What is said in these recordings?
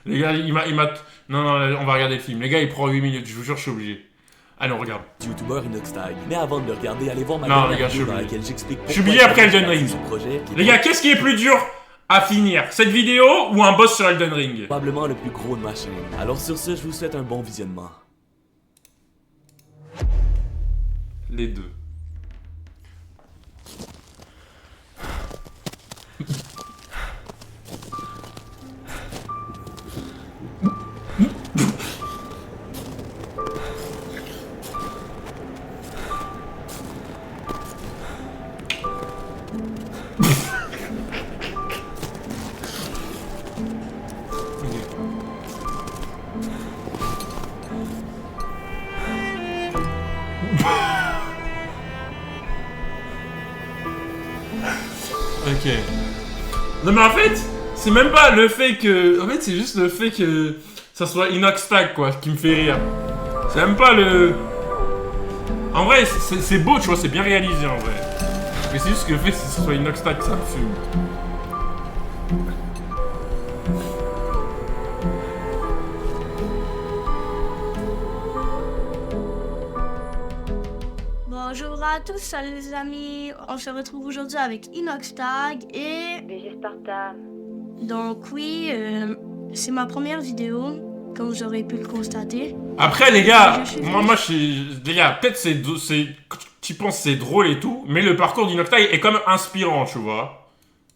Les gars, Non, non, on va regarder le film. Les gars, il prend 8 minutes, je vous jure, je suis obligé. Allez, on regarde. YouTuber Inoxtag. Mais avant de le regarder, allez voir ma Non, les dernière gars, je suis vidéo dans obligé. laquelle j'explique Je suis obligé après Elden Ring. Les gars, qu'est-ce qui est plus dur à finir? Cette vidéo ou un boss sur Elden Ring? Probablement le plus gros de ma chaîne. Alors sur ce, je vous souhaite un bon visionnement. Les deux. Ok. Non mais en fait, c'est même pas le fait que... En fait, c'est juste le fait que ça soit Inoxtag, quoi, qui me fait rire. C'est même pas le... En vrai, c'est beau, tu vois, c'est bien réalisé, en vrai. Mais c'est juste que le fait que ce soit Inoxtag, ça me fume. Bonjour à tous, salut les amis. On se retrouve aujourd'hui avec Inoxtag et BG Sparta. donc oui, c'est ma première vidéo, comme vous aurez pu le constater. Après, les gars, Je suis les gars, peut-être tu penses que c'est drôle et tout, mais le parcours d'Inoxtag est quand même inspirant, tu vois.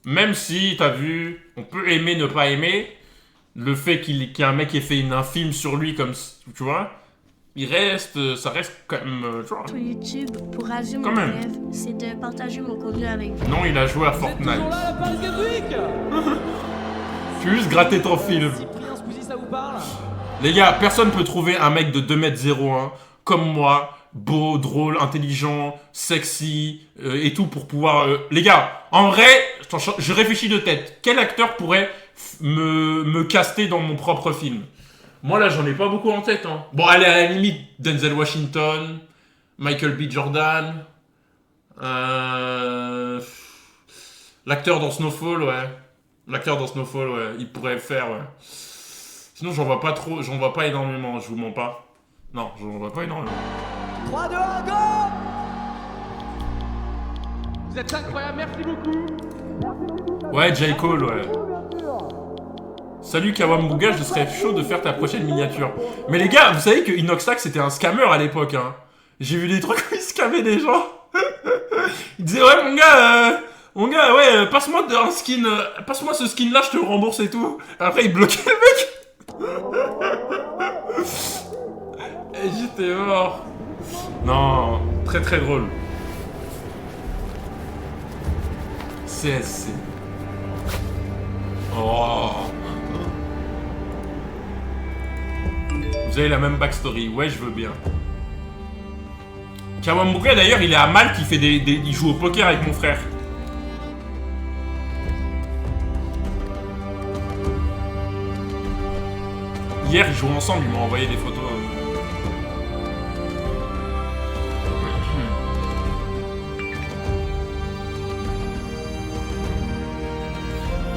Même si, t'as vu, on peut aimer, ne pas aimer, le fait qu'il y ait un mec qui ait fait un film sur lui, comme, tu vois, ça reste quand même, tu vois. Sur YouTube, pour réaliser Quand mon même. rêve, c'est de partager mon contenu avec vous. Non, il a joué à Fortnite. Tu veux juste gratter ton film. Cyprien, Squeezie, ça vous parle? Les gars, personne peut trouver un mec de 2m01 comme moi, beau, drôle, intelligent, sexy et tout pour pouvoir... Les gars, en vrai, je réfléchis de tête. Quel acteur pourrait me caster dans mon propre film? Moi là, j'en ai pas beaucoup en tête. Hein. Bon, allez, à la limite, Denzel Washington, Michael B. Jordan, l'acteur dans Snowfall, ouais. L'acteur dans Snowfall, ouais, il pourrait le faire, ouais. Sinon, j'en vois pas trop, j'en vois pas énormément, je vous mens pas. Non, j'en vois pas énormément. 3, 2, 1, go! Vous êtes incroyables, merci beaucoup! Ouais, J. Cole, ouais. Salut Kawambuga, je serais chaud de faire ta prochaine miniature. Mais les gars, vous savez que Inoxtag c'était un scammer à l'époque, hein. J'ai vu des trucs où il scammait des gens. Il disait, ouais, mon gars, ouais, passe-moi un skin, passe-moi ce skin là, je te le rembourse et tout. Après, il bloquait le mec. Et j'étais mort. Non, très très drôle. CSC. Oh. Vous avez la même backstory, ouais, je veux bien. Kawambuka d'ailleurs, il est à Malte, il joue au poker avec mon frère. Hier, ils jouent ensemble, ils m'ont envoyé des photos.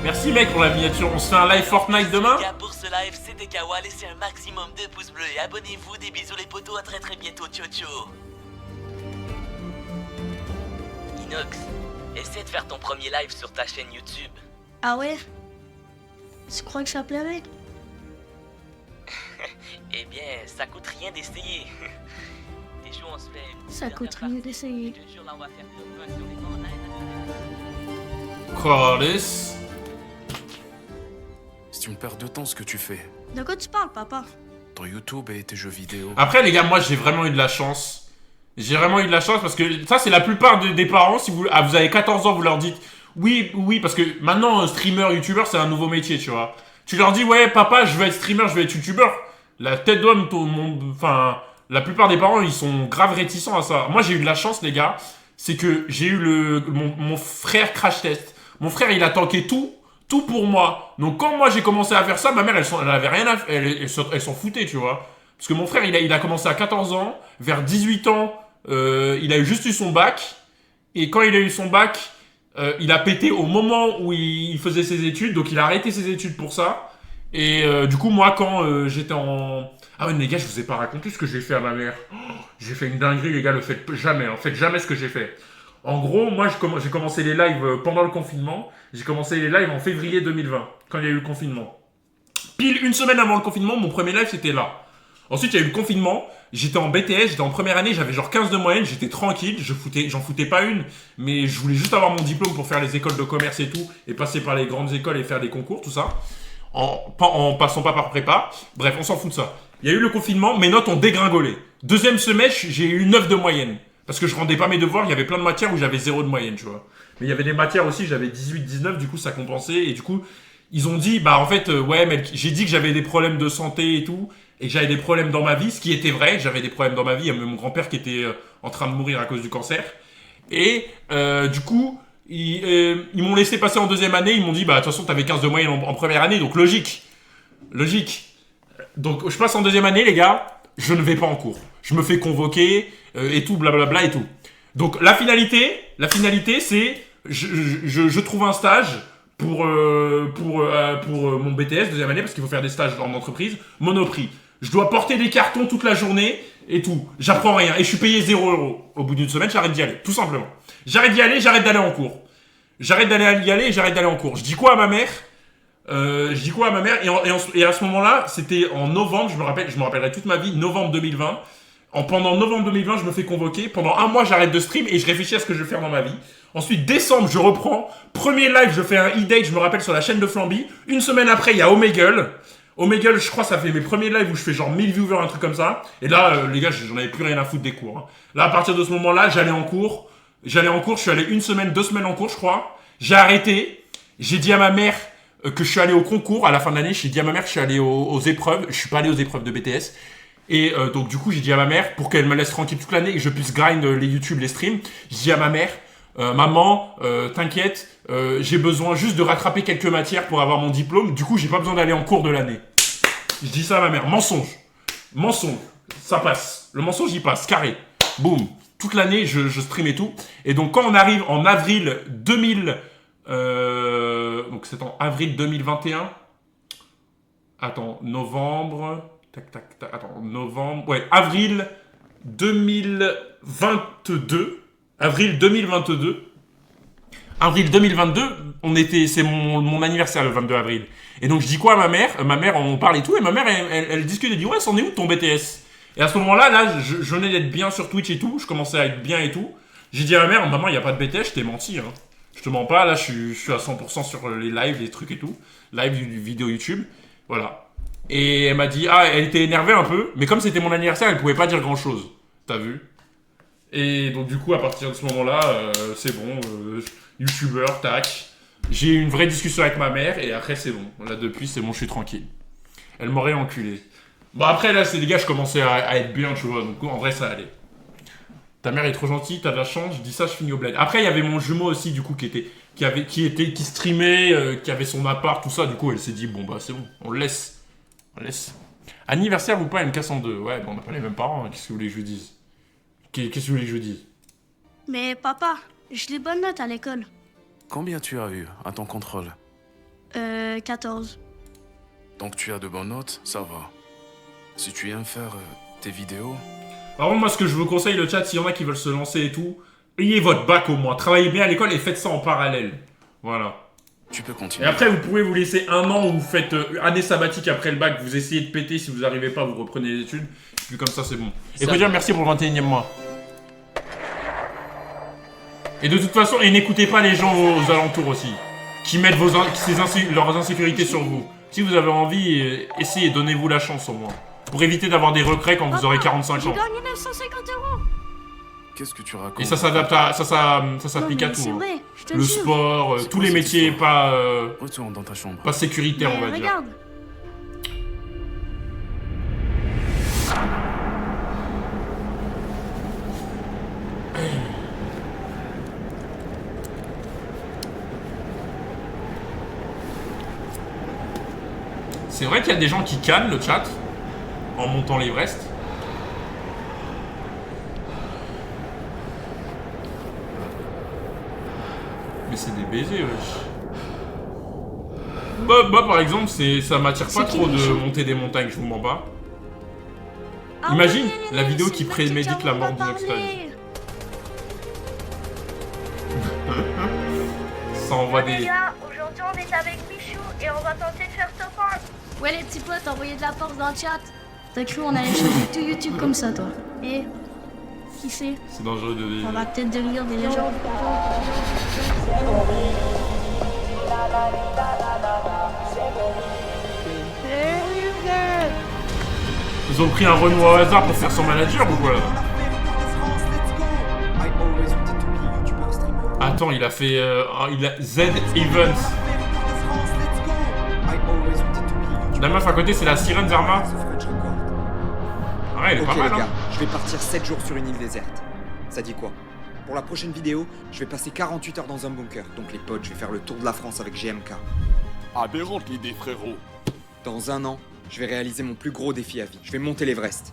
Merci mec pour la miniature, on se fait un live Fortnite demain? Les gars, pour ce live, c'était Kawa, laissez un maximum de pouces bleus et abonnez-vous, des bisous les potos, à très très bientôt, ciao ciao. Inox, essaie de faire ton premier live sur ta chaîne YouTube. Ah ouais? Tu crois que ça plairait? Eh bien, ça coûte rien d'essayer. Des jours, on se fait... Ça coûte rien d'essayer. Je te jure, là, on va faire top 1 sur les online. Corliss. C'est une perte de temps ce que tu fais. De quoi tu parles, papa? Ton YouTube et tes jeux vidéo. Après les gars, moi j'ai vraiment eu de la chance. J'ai vraiment eu de la chance parce que ça c'est la plupart des parents, si vous, vous avez 14 ans, vous leur dites oui, parce que maintenant streamer, youtubeur c'est un nouveau métier, tu vois. Tu leur dis ouais papa je veux être streamer, je veux être youtubeur. La tête d'homme, enfin la plupart des parents ils sont grave réticents à ça. Moi j'ai eu de la chance les gars, c'est que j'ai eu mon frère crash test. Mon frère il a tanké tout pour moi. Donc quand moi j'ai commencé à faire ça, ma mère elle avait rien à faire, elle s'en foutait, tu vois. Parce que mon frère il a commencé à 14 ans, vers 18 ans, il a juste eu son bac, et quand il a eu son bac, il a pété au moment où il faisait ses études, donc il a arrêté ses études pour ça, Et du coup, moi, quand j'étais en... Ah ouais, mais les gars, je vous ai pas raconté ce que j'ai fait à ma mère. Oh, j'ai fait une dinguerie, les gars, le faites jamais. En fait, jamais ce que j'ai fait. En gros, moi, j'ai commencé les lives pendant le confinement. J'ai commencé les lives en février 2020, quand il y a eu le confinement. Pile une semaine avant le confinement, mon premier live, c'était là. Ensuite, il y a eu le confinement. J'étais en BTS, j'étais en première année, j'avais genre 15 de moyenne, j'étais tranquille, j'en foutais pas une, mais je voulais juste avoir mon diplôme pour faire les écoles de commerce et tout, et passer par les grandes écoles et faire des concours, tout ça. En passant pas par prépa. Bref, on s'en fout de ça. Il y a eu le confinement, mes notes ont dégringolé. Deuxième semestre, j'ai eu 9 de moyenne. Parce que je rendais pas mes devoirs, il y avait plein de matières où j'avais 0 de moyenne, tu vois. Mais il y avait des matières aussi, j'avais 18, 19, du coup ça compensait, et du coup, ils ont dit, bah en fait, ouais, mais j'ai dit que j'avais des problèmes de santé et tout, et que j'avais des problèmes dans ma vie, ce qui était vrai, j'avais des problèmes dans ma vie, il y a même mon grand-père qui était en train de mourir à cause du cancer. Et du coup, ils m'ont laissé passer en deuxième année, ils m'ont dit, bah de toute façon, t'avais 15 de moyenne en première année, donc logique. Donc je passe en deuxième année, les gars, je ne vais pas en cours. Je me fais convoquer, et tout, blablabla et tout. Donc la finalité, c'est, je trouve un stage pour mon BTS deuxième année, parce qu'il faut faire des stages en entreprise, Monoprix. Je dois porter des cartons toute la journée et tout. J'apprends rien et je suis payé 0€. Au bout d'une semaine, j'arrête d'y aller, tout simplement. J'arrête d'y aller, j'arrête d'aller en cours. J'arrête d'aller y aller et j'arrête d'aller en cours. Je dis quoi à ma mère et à ce moment-là, c'était en novembre, je me rappellerai toute ma vie, novembre 2020. Pendant novembre 2020, je me fais convoquer. Pendant un mois, j'arrête de stream et je réfléchis à ce que je vais faire dans ma vie. Ensuite, décembre, je reprends. Premier live, je fais un e-date, je me rappelle, sur la chaîne de Flamby. Une semaine après, il y a Omegle. Omegle, je crois, ça fait mes premiers lives où je fais genre 1000 viewers, un truc comme ça. Et là, les gars, j'en avais plus rien à foutre des cours. Hein. Là, à partir de ce moment-là, j'allais en cours. Je suis allé 1 semaine, 2 semaines en cours, je crois. J'ai arrêté. J'ai dit à ma mère que je suis allé au concours. À la fin de l'année, j'ai dit à ma mère que je suis allé aux épreuves. Je suis pas allé aux épreuves de BTS. Et donc du coup j'ai dit à ma mère, pour qu'elle me laisse tranquille toute l'année et que je puisse grind les YouTube, les streams, j'ai dit à ma mère, maman, t'inquiète, j'ai besoin juste de rattraper quelques matières pour avoir mon diplôme, du coup j'ai pas besoin d'aller en cours de l'année. Je dis ça à ma mère, mensonge, ça passe, le mensonge il passe, carré, boum, toute l'année je stream et tout. Et donc quand on arrive en avril 2000, donc c'est en avril 2021, attends, novembre... novembre... Ouais, avril 2022. Avril 2022, c'est mon anniversaire le 22 avril. Et donc je dis quoi à ma mère, on parle et tout, et ma mère, elle discute, elle dit, ouais, c'en est où ton BTS? Et à ce moment-là, je venais d'être bien sur Twitch et tout, je commençais à être bien et tout. J'ai dit à ma mère, maman, il n'y a pas de BTS, je t'ai menti, hein. Je te mens pas, là, je suis à 100% sur les lives, les trucs et tout. Live vidéo YouTube, voilà. Et elle m'a dit, elle était énervée un peu, mais comme c'était mon anniversaire, elle pouvait pas dire grand chose. T'as vu? Et donc du coup, à partir de ce moment-là, c'est bon, youtubeur, tac. J'ai eu une vraie discussion avec ma mère, et après c'est bon. Là depuis, c'est bon, je suis tranquille. Elle m'aurait enculé. Bon après, là, c'est les gars, je commençais à être bien, tu vois, donc en vrai, ça allait. Ta mère est trop gentille, t'as de la chance, je dis ça, je finis au bled. Après, il y avait mon jumeau aussi, du coup, qui streamait, qui avait son appart, tout ça, du coup, elle s'est dit, bon bah c'est bon, on le laisse. Anniversaire ou pas, elle me casse en deux. Ouais, bon, on n'a pas les mêmes parents, hein. Qu'est-ce que vous voulez que je dise? Qu'est-ce que vous voulez que je dise? Mais papa, j'ai des bonnes notes à l'école. Combien tu as eu à ton contrôle? 14. Donc tu as de bonnes notes, ça va. Si tu aimes faire tes vidéos... Par contre, moi, ce que je vous conseille, le chat, s'il y en a qui veulent se lancer et tout, ayez votre bac au moins. Travaillez bien à l'école et faites ça en parallèle. Voilà. Tu peux continuer. Et après, vous pouvez vous laisser un an où vous faites année sabbatique après le bac, vous essayez de péter, si vous n'arrivez pas, vous reprenez les études. Puis comme ça, c'est bon. Et faut dire merci pour le 21e mois. Et de toute façon, et n'écoutez pas les gens aux alentours aussi, qui mettent leurs insécurités sur vous. Si vous avez envie, essayez, donnez-vous la chance au moins. Pour éviter d'avoir des regrets quand vous aurez 45 ans. J'ai gagné 950 €. Qu'est-ce que tu racontes? Et ça s'adapte à... Ça s'applique à tout. C'est Hein. vrai, je te Le jure. sport, tous les métiers pas Retourne dans ta chambre. sécuritaires, on va Mais dire. regarde. C'est vrai qu'il y a des gens qui cannent le chat en montant l'Everest. Mais c'est des baisers, wesh. Moi, par exemple, ça m'attire pas C'est qui, trop de Michou monter des montagnes, je vous mens pas. Ah Imagine oui, la vidéo c'est qui le mec prémédite la on mort va d'Inoxtag. parler. Ça envoie des... gars, aujourd'hui on est avec Michou et on va tenter de faire top 1. Ouais les petits potes, envoyez de la force dans le chat. T'as cru on allait choper tout YouTube comme ça toi. Et qui sait, C'est dangereux de vivre. on va peut-être devenir des légendes. Ils ont pris un Renault au hasard pour faire son manager ou quoi là? Attends, il a fait... il a Z Events. La meuf à côté, c'est la sirène Zarma. Ouais, elle est Ok pas les mal, gars, hein. je vais partir 7 jours sur une île déserte. Ça dit quoi? Pour la prochaine vidéo, je vais passer 48 heures dans un bunker. Donc les potes, je vais faire le tour de la France avec GMK. Aberrante l'idée, frérot. Dans un an, je vais réaliser mon plus gros défi à vie. Je vais monter l'Everest.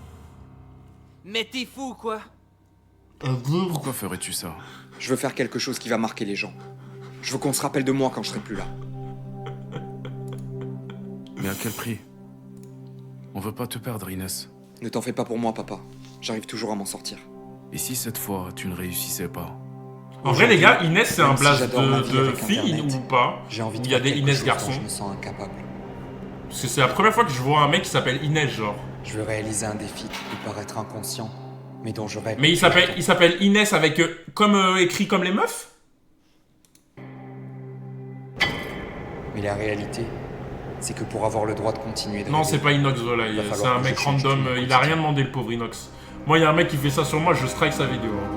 Mais t'es fou, quoi. Pourquoi ferais-tu ça? Je veux faire quelque chose qui va marquer les gens. Je veux qu'on se rappelle de moi quand je serai plus là. Mais à quel prix? On veut pas te perdre, Inès. Ne t'en fais pas pour moi, papa. J'arrive toujours à m'en sortir. Et si cette fois, tu ne réussissais pas? En vrai, les gars, Inès, c'est un Même si blaze j'adore ma vie de avec fille Internet, ou pas? J'ai envie de Il y a faire des quelque Inès chose garçons. dont je me sens incapable. Parce que c'est la première fois que je vois un mec qui s'appelle Inès, genre. Je veux réaliser un défi qui peut paraître inconscient, mais dont je rêve. Mais il s'appelle Inès avec... comme écrit comme les meufs? Mais la réalité, c'est que pour avoir le droit de continuer de Non, rêver, c'est pas Inox, voilà. Il va C'est falloir un que mec je change random. tout mon Il a quotidien. rien demandé, le pauvre Inox. Moi, il y a un mec qui fait ça sur moi, je strike sa vidéo. hein.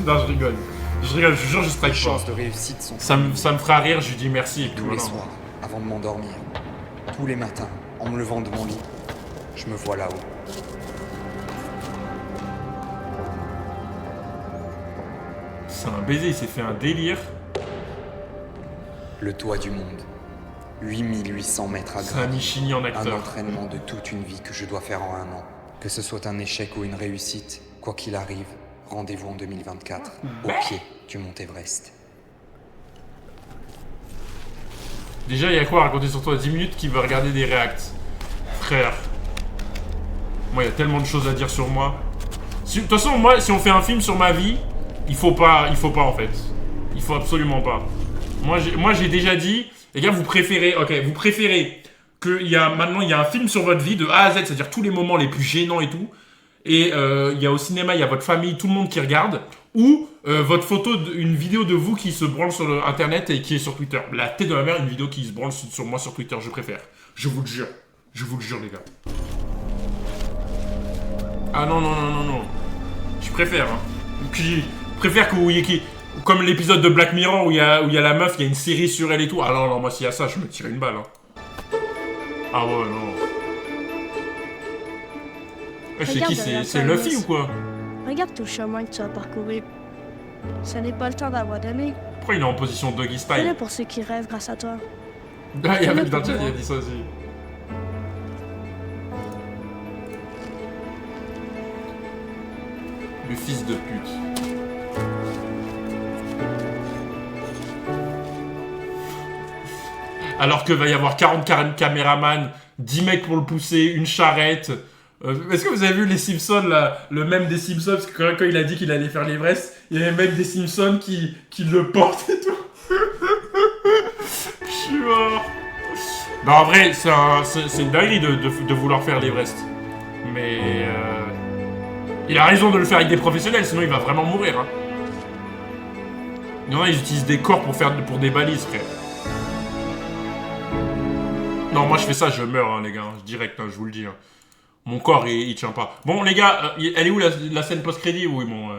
Non, je rigole. Je rigole, je vous jure, je les strike pas. chances de réussite sont Ça me fera rire, je lui dis merci et puis tous les voilà. soirs, avant de m'endormir. Tous les matins, en me levant de mon lit, je me vois là-haut. C'est un baiser, il s'est fait un délire. Le toit du monde. 8800 mètres à C'est un gravir. Michini en Un acteur. entraînement de toute une vie que je dois faire en un an. Que ce soit un échec ou une réussite, quoi qu'il arrive, rendez-vous en 2024, au pied du Mont Everest. Déjà, il y a quoi à raconter sur toi? 10 minutes qui veut regarder des reacts. Frère. Moi, il y a tellement de choses à dire sur moi. De toute façon, moi, si on fait un film sur ma vie, il faut pas en fait. Il faut absolument pas. Moi, j'ai déjà dit, les gars, vous préférez maintenant, il y a un film sur votre vie de A à Z, c'est-à-dire tous les moments les plus gênants et tout. Et il y a au cinéma, il y a votre famille, tout le monde qui regarde. Ou votre photo, une vidéo de vous qui se branle sur le internet et qui est sur Twitter. La tête de ma mère, une vidéo qui se branle sur moi sur Twitter, je préfère. Je vous le jure. Je vous le jure, les gars. Ah non, non, non, non, non. Je préfère, hein. Je préfère que vous voyez comme l'épisode de Black Mirror où il y a la meuf, il y a une série sur elle et tout. Ah non, non, moi s'il y a ça, je me tire une balle, hein. Ah ouais, non. C'est Regarde qui? derrière C'est toi, Luffy Inès. ou quoi? Regarde tout le chemin que tu as parcouru. Ça n'est pas le temps d'avoir donné. Pourquoi il est en position doggy Fais-le style? pour ceux qui rêvent grâce à toi. Ah, il y a un mec Fais-le dans le pour chat, il a moi. dit ça aussi. Le fils de pute. Alors que va y avoir 40 caméramans, 10 mecs pour le pousser, une charrette. Est-ce que vous avez vu les Simpsons, là, le mème des Simpsons? Parce que quand il a dit qu'il allait faire l'Everest, il y a les mecs des Simpsons qui le portent et tout. Je suis mort. Non, en vrai, c'est une dinguerie de vouloir faire l'Everest. Mais il a raison de le faire avec des professionnels, sinon il va vraiment mourir. Hein. Il y en a, ils utilisent des corps pour des balises, frère. Non, moi je fais ça, je meurs, hein, les gars. Direct, hein, je vous le dis. Hein. Mon corps, il tient pas. Bon, les gars, elle est où la scène post-crédit? Oui, bon,